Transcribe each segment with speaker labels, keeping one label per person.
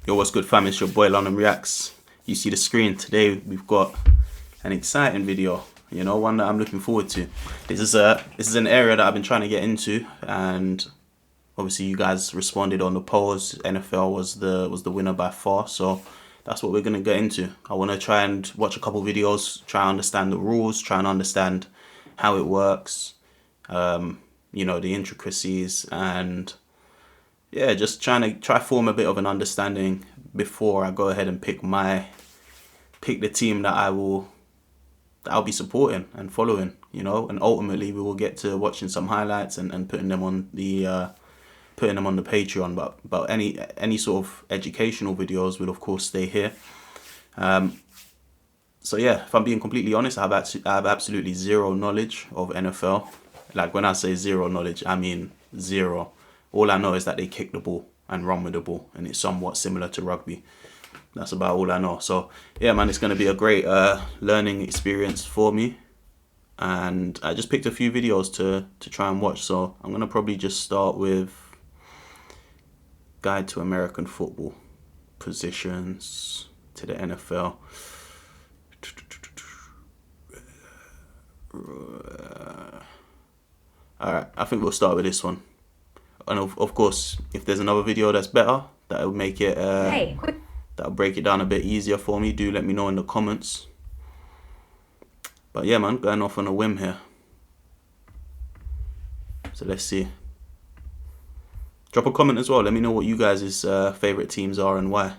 Speaker 1: Yo, what's good, fam? It's your boy London Reacts. You see the screen. Today we've got an exciting video, one that I'm looking forward to. This is an area that I've been trying to get into, and obviously you guys responded on the polls. NFL was the winner by far, so that's what we're gonna get into. I want to try and watch a couple videos, try and understand the rules, try and understand how it works, the intricacies, and yeah, just try form a bit of an understanding before I go ahead and pick the team that I'll be supporting and following, and ultimately we will get to watching some highlights and putting them on the Patreon. But any sort of educational videos will of course stay here. So yeah, if I'm being completely honest, I have absolutely zero knowledge of NFL. Like, when I say zero knowledge, I mean zero. All I know is that they kick the ball and run with the ball, and it's somewhat similar to rugby. That's about all I know. So yeah, man, it's going to be a great learning experience for me. And I just picked a few videos to try and watch. So I'm going to probably just start with Guide to American Football, Positions to the NFL. Alright, I think we'll start with this one. And of course, if there's another video that's better, that'll make it that'll break it down a bit easier for me, do let me know in the comments. But yeah, man, going off on a whim here. So let's see. Drop a comment as well, let me know what you guys' favourite teams are and why.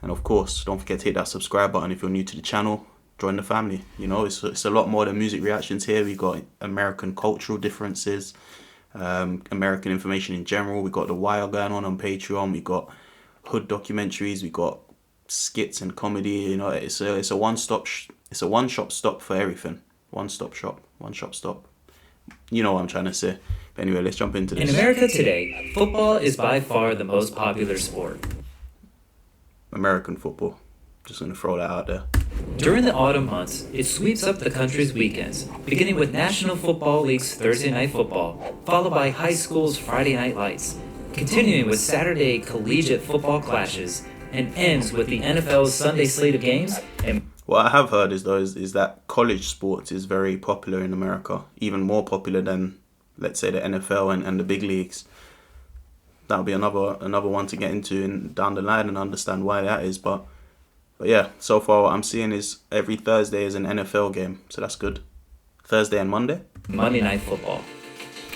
Speaker 1: And of course, don't forget to hit that subscribe button if you're new to the channel. Join the family. It's a lot more than music reactions here. We got American cultural differences, American information in general. We got The Wire going on Patreon. We got hood documentaries. We got skits and comedy. It's a one-stop stop for everything. One-stop shop. One-stop stop. You know what I'm trying to say. But anyway, let's jump into this.
Speaker 2: In America today, football is by far the most popular sport.
Speaker 1: American football. Just gonna throw that out there.
Speaker 2: During the autumn months, it sweeps up the country's weekends, beginning with National Football League's Thursday Night Football, followed by high school's Friday Night Lights, continuing with Saturday collegiate football clashes, and ends with the NFL's Sunday slate of games. And
Speaker 1: what I have heard is that college sports is very popular in America, even more popular than, let's say, the NFL and the big leagues. That'll be another one to get into down the line and understand why that is, but yeah, so far what I'm seeing is every Thursday is an NFL game, so that's good. Thursday and Monday
Speaker 2: Night Football.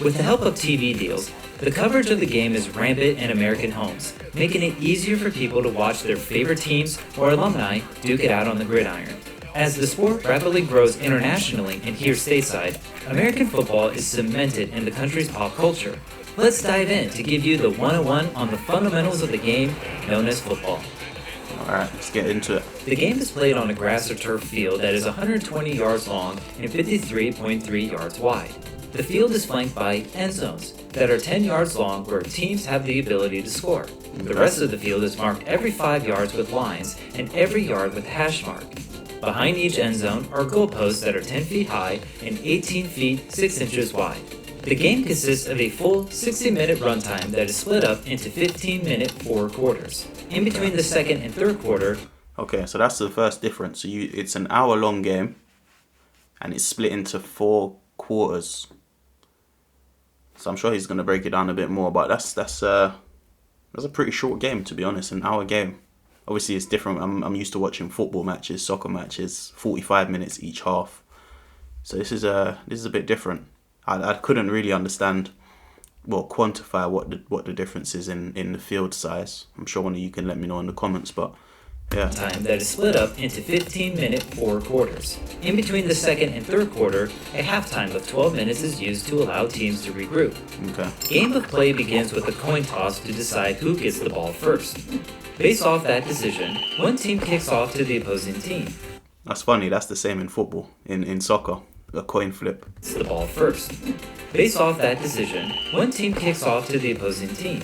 Speaker 2: With the help of TV deals, the coverage of the game is rampant in American homes, making it easier for people to watch their favorite teams or alumni duke it out on the gridiron. As the sport rapidly grows internationally and here stateside, American football is cemented in the country's pop culture. Let's dive in to give you the 101 on the fundamentals of the game known as football.
Speaker 1: Alright, let's get into it.
Speaker 2: The game is played on a grass or turf field that is 120 yards long and 53.3 yards wide. The field is flanked by end zones that are 10 yards long where teams have the ability to score. The rest of the field is marked every 5 yards with lines and every yard with hash mark. Behind each end zone are goalposts that are 10 feet high and 18 feet 6 inches wide. The game consists of a full 60-minute runtime that is split up into 15-minute 4 quarters. In between the second and third quarter.
Speaker 1: Okay, so that's the first difference. So it's an hour-long game, and it's split into 4 quarters. So I'm sure he's going to break it down a bit more, but that's a pretty short game, to be honest, an hour game. Obviously, it's different. I'm used to watching football matches, soccer matches, 45 minutes each half. So this is a bit different. I couldn't really understand, quantify what the difference is in the field size. I'm sure one of you can let me know in the comments, but yeah.
Speaker 2: Time that is split up into 15-minute 4 quarters. In between the second and third quarter, a halftime of 12 minutes is used to allow teams to regroup.
Speaker 1: Okay.
Speaker 2: Game of play begins with a coin toss to decide who gets the ball first. Based off that decision, one team kicks off to the opposing team.
Speaker 1: That's funny, that's the same in football, in soccer. A coin flip.
Speaker 2: It's the ball first. Based off that decision, one team kicks off to the opposing team.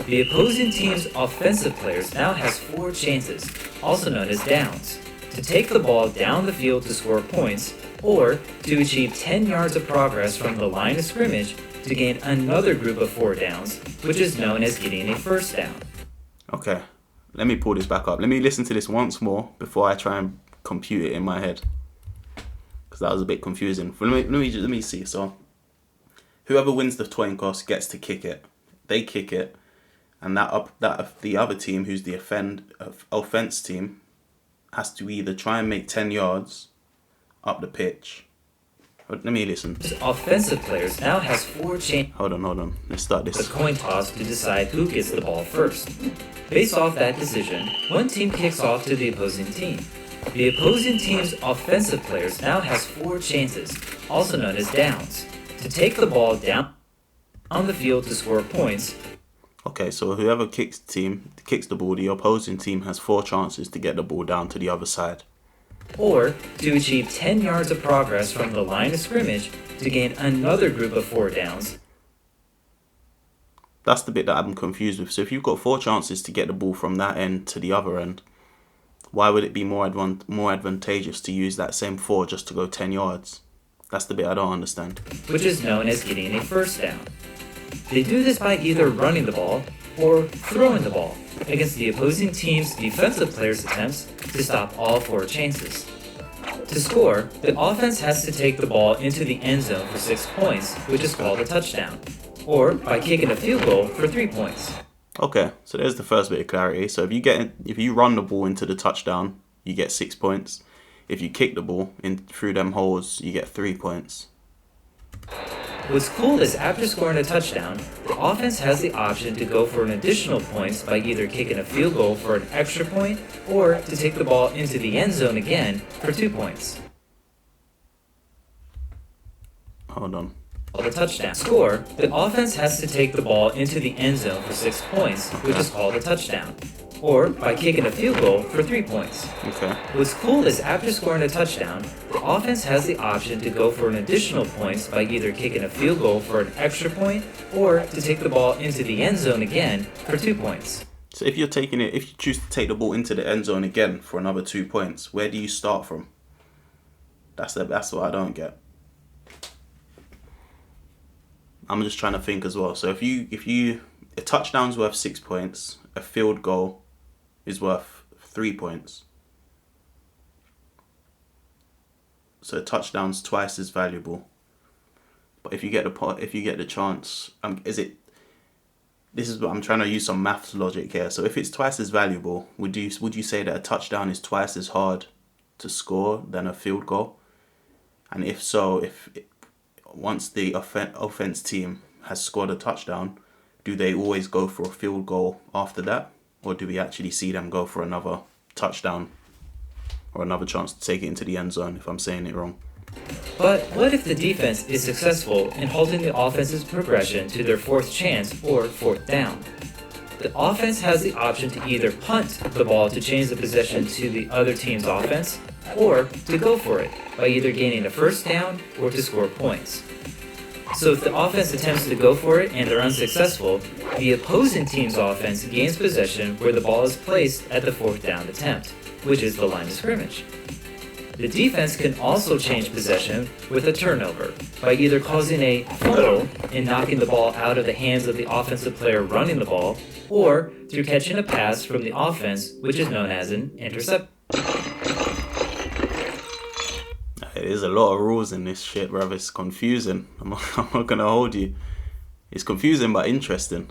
Speaker 2: The opposing team's offensive players now has 4 chances, also known as downs, to take the ball down the field to score points, or to achieve 10 yards of progress from the line of scrimmage to gain another group of 4 downs, which is known as getting a first down.
Speaker 1: Okay, let me pull this back up. Let me listen to this once more before I try and compute it in my head, because that was a bit confusing. Let me see. So, whoever wins the coin toss gets to kick it. They kick it, and the other team, who's the offense team, has to either try and make 10 yards up the pitch. Let me listen.
Speaker 2: Offensive players now has 4 chances.
Speaker 1: Hold on. Let's start this.
Speaker 2: The coin toss to decide who gets the ball first. Based off that decision, one team kicks off to the opposing team. The opposing team's offensive players now has 4 chances, also known as downs, to take the ball down on the field to score points.
Speaker 1: Okay, so whoever kicks the ball, the opposing team has 4 chances to get the ball down to the other side.
Speaker 2: Or to achieve 10 yards of progress from the line of scrimmage to gain another group of 4 downs.
Speaker 1: That's the bit that I'm confused with. So if you've got 4 chances to get the ball from that end to the other end, why would it be more advantageous to use that same 4 just to go 10 yards? That's the bit I don't understand.
Speaker 2: Which is known as getting a first down. They do this by either running the ball or throwing the ball against the opposing team's defensive players' attempts to stop all 4 chances. To score, the offense has to take the ball into the end zone for 6 points, which is called a touchdown, or by kicking a field goal for 3 points.
Speaker 1: Okay, so there's the first bit of clarity. So if you run the ball into the touchdown, you get 6 points. If you kick the ball in through them holes, you get 3 points.
Speaker 2: What's cool is after scoring a touchdown, the offense has the option to go for an additional points by either kicking a field goal for an extra point or to take the ball into the end zone again for 2 points.
Speaker 1: Hold on.
Speaker 2: The touchdown. Score, the offense has to take the ball into the end zone for 6 points, which is called a touchdown, or by kicking a field goal for 3 points.
Speaker 1: Okay.
Speaker 2: What's cool is after scoring a touchdown, the offense has the option to go for an additional points by either kicking a field goal for an extra point or to take the ball into the end zone again for 2 points.
Speaker 1: So if you choose to take the ball into the end zone again for another 2 points, where do you start from? That's what I don't get. I'm just trying to think as well. So if a touchdown's worth 6 points, a field goal is worth 3 points. So a touchdown's twice as valuable. But if you get the chance, this is what I'm trying to use some maths logic here. So if it's twice as valuable, would you say that a touchdown is twice as hard to score than a field goal? And if so, once the offense team has scored a touchdown, do they always go for a field goal after that? Or do we actually see them go for another touchdown or another chance to take it into the end zone, if I'm saying it wrong?
Speaker 2: But what if the defense is successful in halting the offense's progression to their 4th chance or 4th down? The offense has the option to either punt the ball to change the possession to the other team's offense, or to go for it by either gaining a first down or to score points. So if the offense attempts to go for it and they're unsuccessful, the opposing team's offense gains possession where the ball is placed at the 4th down attempt, which is the line of scrimmage. The defense can also change possession with a turnover by either causing a fumble and knocking the ball out of the hands of the offensive player running the ball, or through catching a pass from the offense, which is known as an interception.
Speaker 1: There's a lot of rules in this shit, bruv. It's confusing. I'm not gonna hold you. It's confusing but interesting.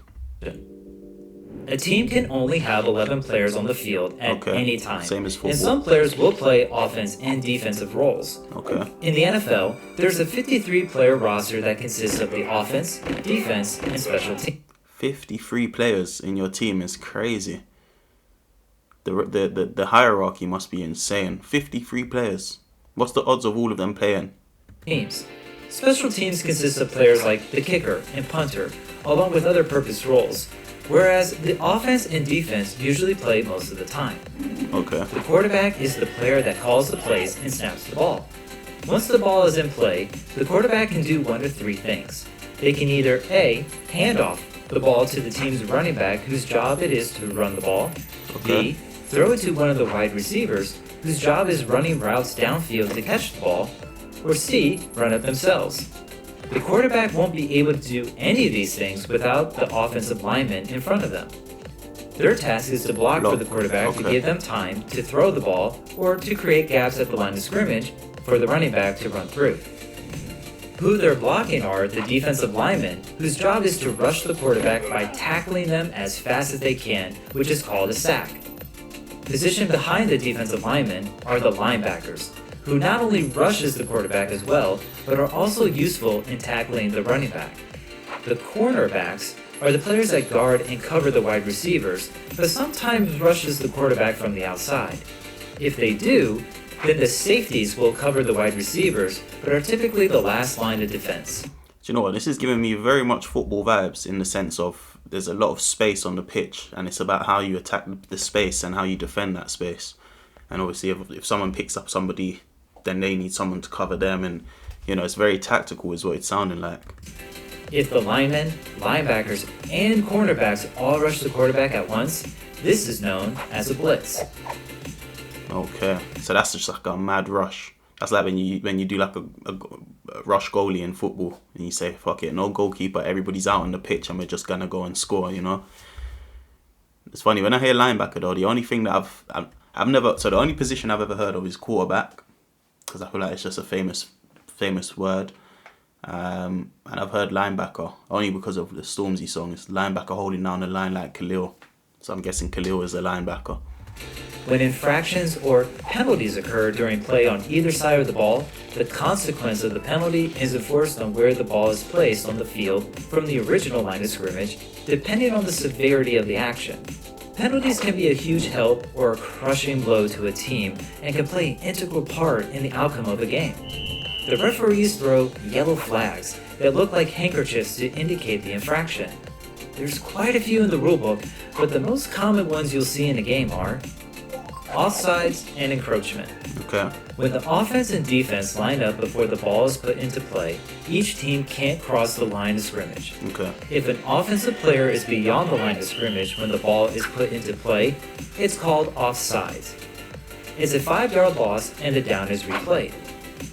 Speaker 2: A team can only have 11 players on the field at any time.
Speaker 1: Same as football.
Speaker 2: And some players will play offense and defensive roles.
Speaker 1: Okay.
Speaker 2: In the NFL, there's a 53-player roster that consists of the offense, defense, and special teams.
Speaker 1: 53 players in your team is crazy. The hierarchy must be insane. 53 players. What's the odds of all of them playing?
Speaker 2: Teams. Special teams consist of players like the kicker and punter, along with other purpose roles, whereas the offense and defense usually play most of the time.
Speaker 1: Okay.
Speaker 2: The quarterback is the player that calls the plays and snaps the ball. Once the ball is in play, the quarterback can do one of 3 things. They can either A, hand off the ball to the team's running back whose job it is to run the ball, B, throw it to one of the wide receivers whose job is running routes downfield to catch the ball, or C, run it themselves. The quarterback won't be able to do any of these things without the offensive lineman in front of them. Their task is to block for the quarterback to
Speaker 1: Okay.
Speaker 2: give them time to throw the ball or to create gaps at the line of scrimmage for the running back to run through. Who they're blocking are the defensive linemen, whose job is to rush the quarterback by tackling them as fast as they can, which is called a sack. Positioned behind the defensive linemen are the linebackers, who not only rushes the quarterback as well, but are also useful in tackling the running back. The cornerbacks are the players that guard and cover the wide receivers, but sometimes rushes the quarterback from the outside. If they do, then the safeties will cover the wide receivers, but are typically the last line of defense.
Speaker 1: Do you know what? This is giving me very much football vibes in the sense of there's a lot of space on the pitch, and it's about how you attack the space and how you defend that space. And obviously, if someone picks up somebody, then they need someone to cover them, and it's very tactical, is what it's sounding like.
Speaker 2: If the linemen, linebackers, and cornerbacks all rush the quarterback at once, this is known as a blitz.
Speaker 1: Okay, so that's just like a mad rush. That's like when you do like a rush goalie in football, and you say, "Fuck it, no goalkeeper, everybody's out on the pitch, and we're just gonna go and score." It's funny when I hear linebacker though. The only thing that the only position I've ever heard of is quarterback, because I feel like it's just a famous word. And I've heard linebacker only because of the Stormzy song. It's linebacker holding down the line like Khalil. So I'm guessing Khalil is a linebacker.
Speaker 2: When infractions or penalties occur during play on either side of the ball, the consequence of the penalty is enforced on where the ball is placed on the field from the original line of scrimmage, depending on the severity of the action. Penalties can be a huge help or a crushing blow to a team and can play an integral part in the outcome of a game. The referees throw yellow flags that look like handkerchiefs to indicate the infraction. There's quite a few in the rulebook, but the most common ones you'll see in a game are offsides and encroachment.
Speaker 1: Okay.
Speaker 2: When the offense and defense line up before the ball is put into play, each team can't cross the line of scrimmage.
Speaker 1: Okay.
Speaker 2: If an offensive player is beyond the line of scrimmage when the ball is put into play, it's called offsides. It's a 5-yard loss and the down is replayed.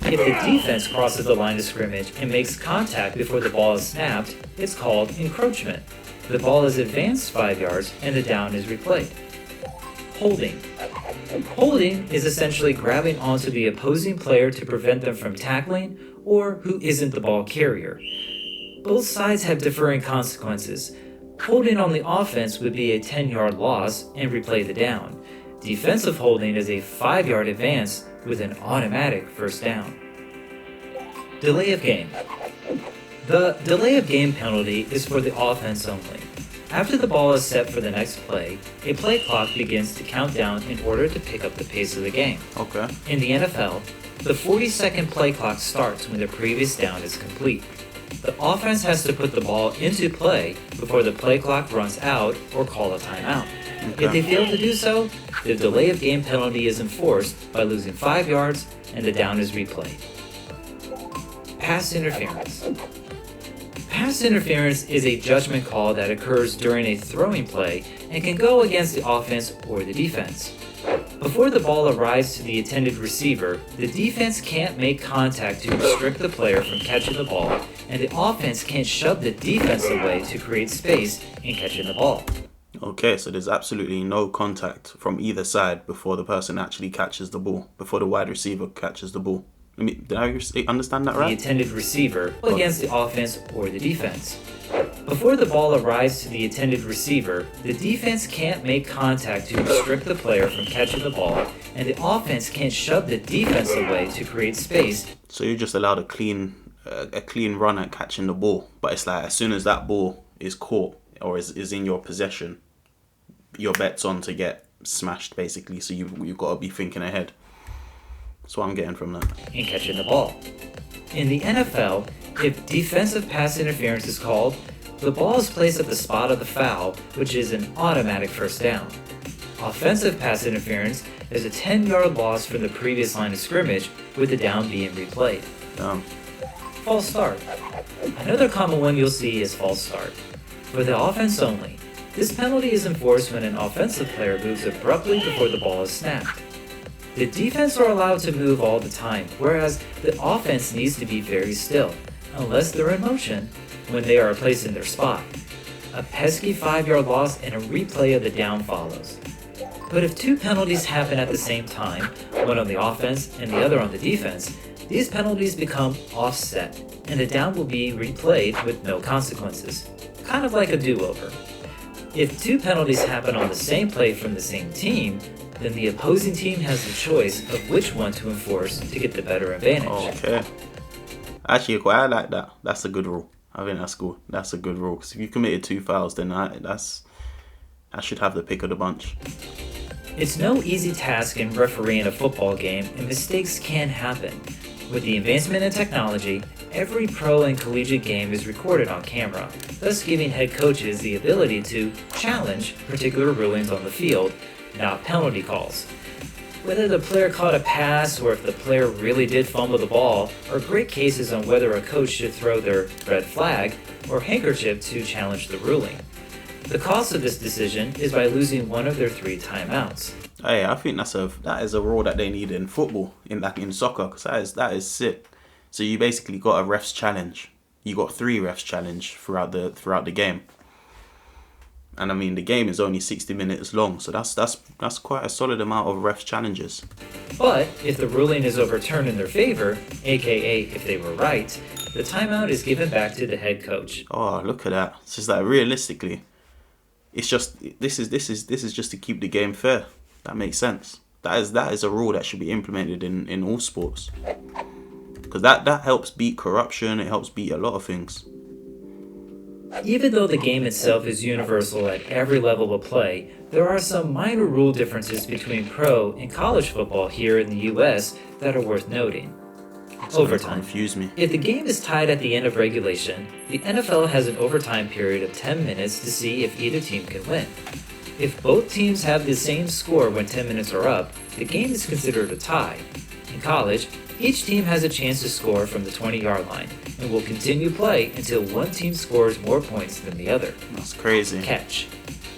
Speaker 2: If the defense crosses the line of scrimmage and makes contact before the ball is snapped, it's called encroachment. The ball is advanced 5 yards and the down is replayed. Holding. Holding is essentially grabbing onto the opposing player to prevent them from tackling or who isn't the ball carrier. Both sides have differing consequences. Holding on the offense would be a 10-yard loss and replay the down. Defensive holding is a 5-yard advance with an automatic first down. Delay of game. The delay of game penalty is for the offense only. After the ball is set for the next play, a play clock begins to count down in order to pick up the pace of the game.
Speaker 1: Okay.
Speaker 2: In the NFL, the 40-second play clock starts when the previous down is complete. The offense has to put the ball into play before the play clock runs out or call a timeout.
Speaker 1: Okay.
Speaker 2: If they fail to do so, the delay of game penalty is enforced by losing 5 yards and the down is replayed. Pass interference. Pass interference is a judgment call that occurs during a throwing play and can go against the offense or the defense. Before the ball arrives to the intended receiver, the defense can't make contact to restrict the player from catching the ball, and the offense can't shove the defense away to create space in catching the ball.
Speaker 1: Okay, so there's absolutely no contact from either side before the person actually catches the ball, before the wide receiver catches the ball. Did I understand that right?
Speaker 2: The intended receiver against the offense or the defense. Before the ball arrives to the intended receiver, the defense can't make contact to restrict the player from catching the ball, and the offense can't shove the defense away to create space.
Speaker 1: So you're just allowed a clean run at catching the ball, but it's like as soon as that ball is caught or is in your possession, your bet's on to get smashed basically. So you've got to be thinking ahead. That's what I'm getting from that.
Speaker 2: In catching the ball. In the NFL, if defensive pass interference is called, the ball is placed at the spot of the foul, which is an automatic first down. Offensive pass interference is a 10-yard loss from the previous line of scrimmage, with the down being replayed. False start. Another common one you'll see is false start. For the offense only, this penalty is enforced when an offensive player moves abruptly before the ball is snapped. The defense are allowed to move all the time, whereas the offense needs to be very still, unless they're in motion, when they are placed in their spot. a pesky 5-yard loss, and a replay of the down follows. But if 2 penalties happen at the same time, one on the offense and the other on the defense, these penalties become offset, and the down will be replayed with no consequences, kind of like a do-over. If 2 penalties happen on the same play from the same team, then the opposing team has the choice of which one to enforce to get the better advantage.
Speaker 1: Okay. Actually, I like that. That's a good rule. I think that's cool. That's a good rule. Because if you committed 2 fouls, then I should have the pick of the bunch.
Speaker 2: It's no easy task in refereeing a football game, and mistakes can happen. With the advancement in technology, every pro and collegiate game is recorded on camera, thus giving head coaches the ability to challenge particular rulings on the field, not penalty calls. Whether the player caught a pass or if the player really did fumble the ball are great cases on whether a coach should throw their red flag or handkerchief to challenge the ruling. The cost of this decision is by losing one of their 3 timeouts.
Speaker 1: Hey, I think that is a rule that they need in football, in soccer, because that is sick. So you basically got a ref's challenge. You got 3 refs challenge throughout the game. And I mean, the game is only 60 minutes long, so that's quite a solid amount of refs challenges.
Speaker 2: But if the ruling is overturned in their favor, aka if they were right, the timeout is given back to the head coach.
Speaker 1: Oh, look at that! It's just like realistically, it's just this is just to keep the game fair. That makes sense. That is a rule that should be implemented in all sports, because that helps beat corruption. It helps beat a lot of things.
Speaker 2: Even though the game itself is universal at every level of play, there are some minor rule differences between pro and college football here in the US that are worth noting. Overtime.
Speaker 1: Confuse me.
Speaker 2: If the game is tied at the end of regulation, the NFL has an overtime period of 10 minutes to see if either team can win. If both teams have the same score when 10 minutes are up, the game is considered a tie. In college, each team has a chance to score from the 20-yard line and will continue play until one team scores more points than the other.
Speaker 1: That's crazy.
Speaker 2: Catch.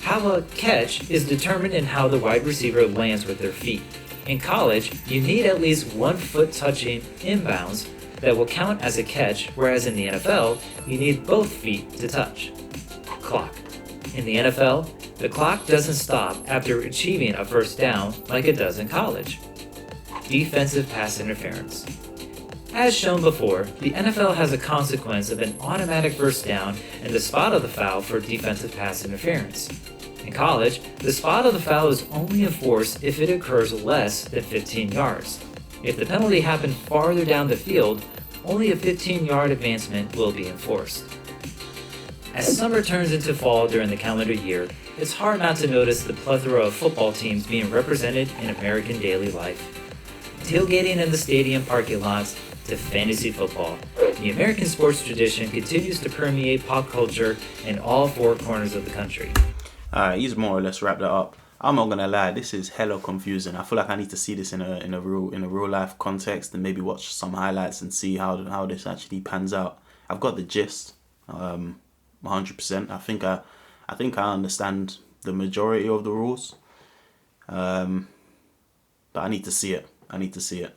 Speaker 2: How a catch is determined in how the wide receiver lands with their feet. In college, you need at least 1 foot touching inbounds that will count as a catch, whereas in the NFL, you need both feet to touch. Clock. In the NFL, the clock doesn't stop after achieving a first down like it does in college. Defensive pass interference. As shown before, the NFL has a consequence of an automatic first down and the spot of the foul for defensive pass interference. In college, the spot of the foul is only enforced if it occurs less than 15 yards. If the penalty happened farther down the field, only a 15-yard advancement will be enforced. As summer turns into fall during the calendar year, it's hard not to notice the plethora of football teams being represented in American daily life. Tailgating in the stadium parking lots to fantasy football, the American sports tradition continues to permeate pop culture in all 4 corners of the country.
Speaker 1: He's more or less wrapped that up. I'm not gonna lie, this is hella confusing. I feel like I need to see this in a real life context and maybe watch some highlights and see how this actually pans out. I've got the gist, 100%. I think I understand the majority of the rules, but I need to see it.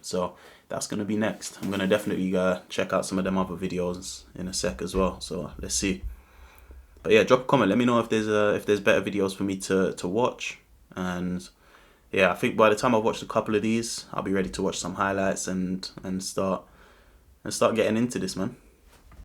Speaker 1: So that's gonna be next. I'm gonna definitely check out some of them other videos in a sec as well. So let's see. But yeah, drop a comment. Let me know if there's better videos for me to watch. And yeah, I think by the time I've watched a couple of these, I'll be ready to watch some highlights and start getting into this, man.